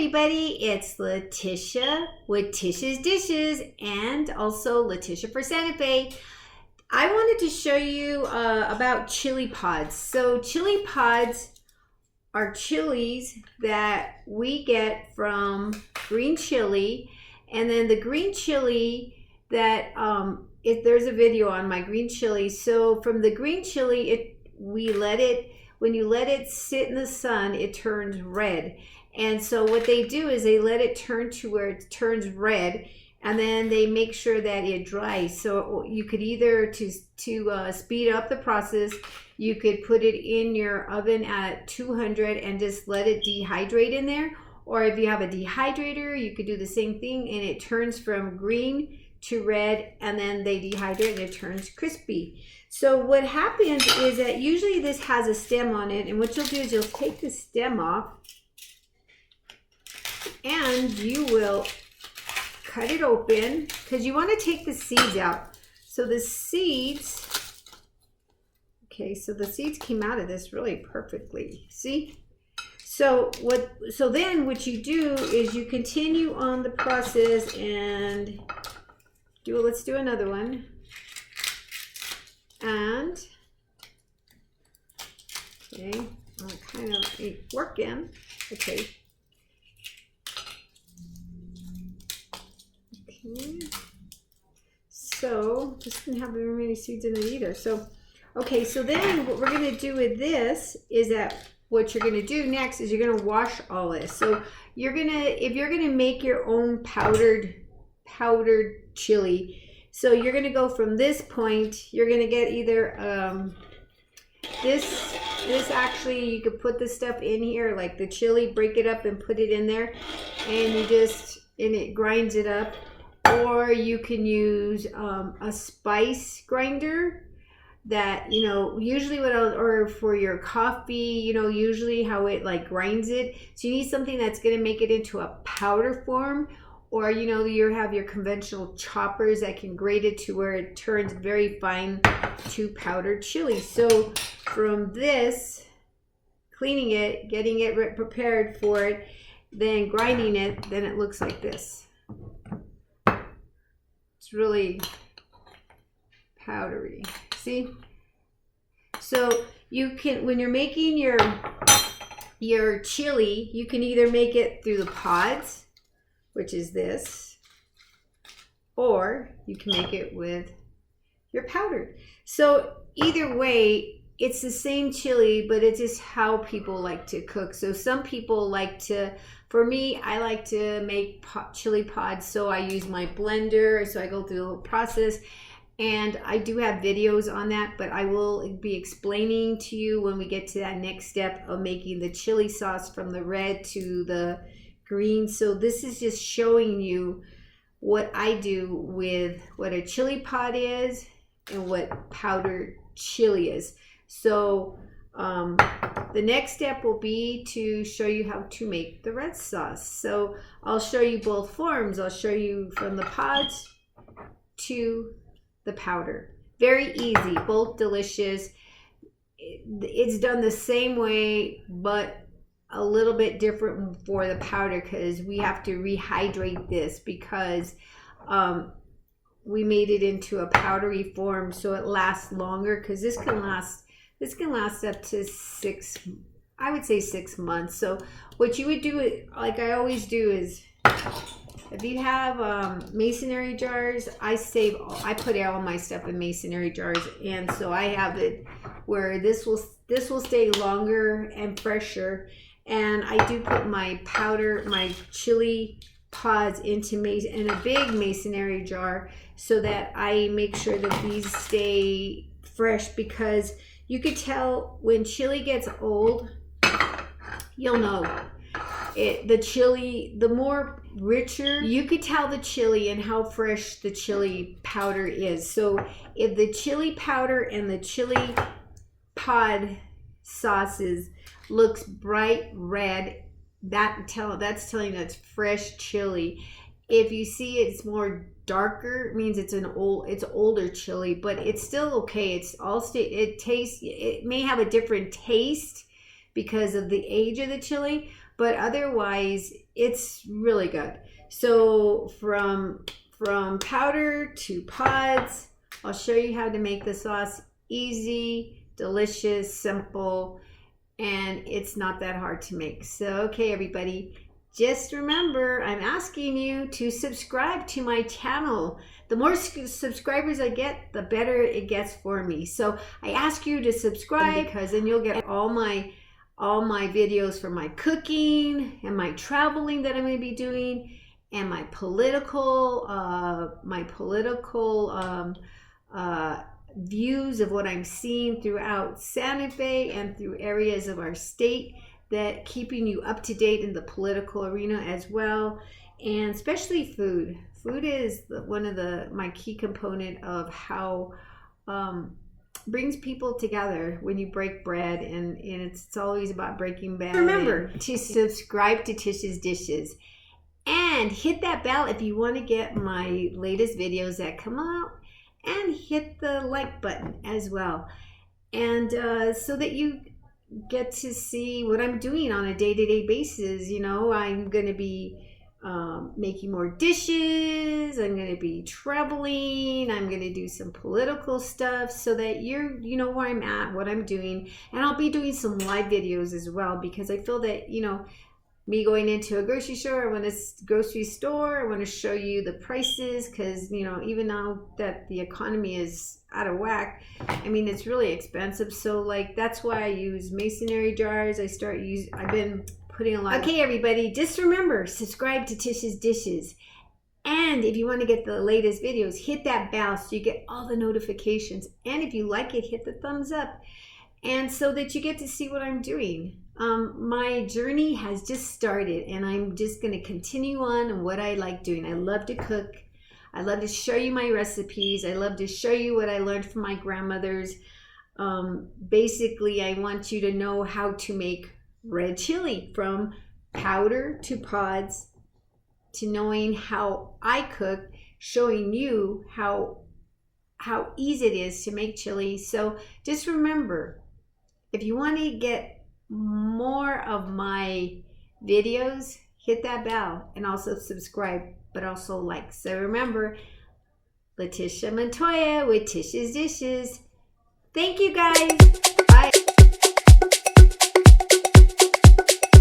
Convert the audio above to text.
everybody, it's Letitia with TishsDishs and also Letitia for Santa Fe. I wanted to show you about chili pods. So chili pods are chilies that we get from green chili, and then the green chili that there's a video on my green chili. So from the green chili, when you let it sit in the sun, it turns red. And so what they do is they let it turn to where it turns red, and then they make sure that it dries. So you could either to speed up the process, you could put it in your oven at 200 and just let it dehydrate in there. Or if you have a dehydrator, you could do the same thing, and it turns from green to red, and then they dehydrate and it turns crispy. So what happens is that usually this has a stem on it, and what you'll do is you'll take the stem off and you will cut it open because you want to take the seeds out. So the seeds, okay, so the seeds came out of this really perfectly. See? So then what you do is you continue on the process and let's do another one. And okay, I'll kind of working. Okay. So this didn't have very many seeds in it either. So okay, so then what we're going to do with this is that what you're going to do next is you're going to wash all this. So if you're going to make your own powdered chili, so you're going to go from this point, you're going to get either this actually, you could put this stuff in here, like the chili, break it up and put it in there, and it grinds it up. Or you can use a spice grinder that, usually or for your coffee, usually how it like grinds it. So you need something that's going to make it into a powder form. Or, you have your conventional choppers that can grate it to where it turns very fine to powdered chili. So from this, cleaning it, getting it prepared for it, then grinding it, then it looks like this. It's really powdery. See? So you can, when you're making your chili, you can either make it through the pods, which is this, or you can make it with your powdered. So either way, it's the same chili, but it's just how people like to cook. So some people like to, for me, I like to make chili pods, so I use my blender, so I go through the whole process. And I do have videos on that, but I will be explaining to you when we get to that next step of making the chili sauce from the red to the green. So this is just showing you what I do with what a chili pod is and what powdered chili is. So the next step will be to show you how to make the red sauce. So I'll show you both forms. I'll show you from the pods to the powder. Very easy, both delicious. It's done the same way, but a little bit different for the powder because we have to rehydrate this because we made it into a powdery form so it lasts longer, because this can last up to 6 months. So what you would do, like I always do, is if you have masonry jars, I put all my stuff in masonry jars, and so I have it where this will stay longer and fresher. And I do put my chili pods in a big masonry jar so that I make sure that these stay fresh, because you could tell when chili gets old, you'll know it. The chili, the more richer, you could tell the chili and how fresh the chili powder is. So if the chili powder and the chili pod sauces looks bright red, that's telling you it's fresh chili. If you see it's more darker, it means it's older chili, but it's still okay. It may have a different taste because of the age of the chili, but otherwise it's really good. So from powder to pods, I'll show you how to make the sauce. Easy, delicious, simple, and it's not that hard to make. So okay, everybody, just remember, I'm asking you to subscribe to my channel. The more subscribers I get, the better it gets for me. So I ask you to subscribe, because then you'll get all my videos for my cooking and my traveling that I'm going to be doing, and my political views of what I'm seeing throughout Santa Fe and through areas of our state, that keeping you up to date in the political arena as well, and especially food. Food is one of my key component of how brings people together when you break bread, and it's always about breaking bread. Remember to subscribe to TishsDishs and hit that bell if you want to get my latest videos that come out, and hit the like button as well, and so that you get to see what I'm doing on a day-to-day basis. You know, I'm going to be making more dishes, I'm going to be traveling, I'm going to do some political stuff, so that you know where I'm at, what I'm doing. And I'll be doing some live videos as well, because I feel that, you know, me going into a grocery store, I want to show you the prices, because, you know, even now that the economy is out of whack, I mean, it's really expensive. So like, that's why I use masonry jars. I've been putting a lot. Okay, everybody, just remember, subscribe to TishsDishs. And if you want to get the latest videos, hit that bell so you get all the notifications. And if you like it, hit the thumbs up, and so that you get to see what I'm doing. My journey has just started, and I'm just going to continue on what I like doing. I love to cook. I love to show you my recipes. I love to show you what I learned from my grandmothers. Basically, I want you to know how to make red chili, from powder to pods, to knowing how I cook, showing you how easy it is to make chili. So just remember, if you want to get more of my videos, hit that bell, and also subscribe, but also like. So remember, Letitia Montoya with TishsDishs. Thank you, guys.